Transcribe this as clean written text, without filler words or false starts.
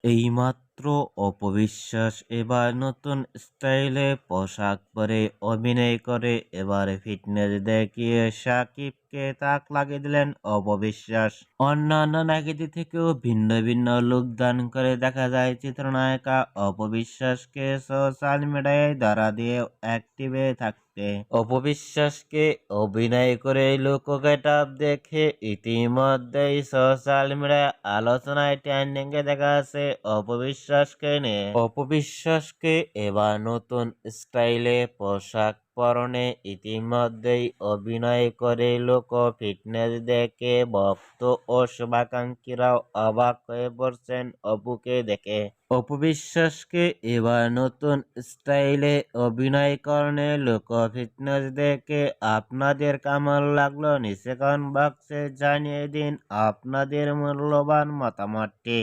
এইমাত্র অপবিশ্বাস এবার নতুন স্টাইলে পোশাক পরে অভিনয় করে এবার ফিটনেস দেখিয়ে সাকিবকে তাক লাগিয়ে দিলেন অপবিশ্বাস। অন্যান্য নায়িকাদের থেকেও ভিন্ন ভিন্ন লুক দান করে দেখা যায় চিত্রনায়িকা অপবিশ্বাসকে সোশ্যাল মিডিয়ায় ধরা দিয়ে অ্যাক্টিভে থাকতে। অপবিশ্বাসকে অভিনয় করে লুক ও গেটআপ দেখে ইতিমধ্যেই সোশ্যাল মিডিয়ায় আলোচনায় ট্রেন্ডিংয়ে দেখা আছে অপবিশ্বাসকে নিয়ে। অপবিশ্বাসকে এবার নতুন স্টাইলে পোশাক পরনে ইতিমধ্যেই অভিনয় করে লোক ফিটনেস দেখে ভক্ত ও শুভাকাঙ্ক্ষীরাও অবাক হয়ে পড়ছেন অপুকে দেখে। অপবিশ্বাসকে এবার নতুন স্টাইলে অভিনয় করনে লোক ফিটনেস দেখে আপনাদের কেমন লাগলো নিচে কমেন্ট বক্সে জানিয়ে দিন আপনাদের মূল্যবান মতামতটি।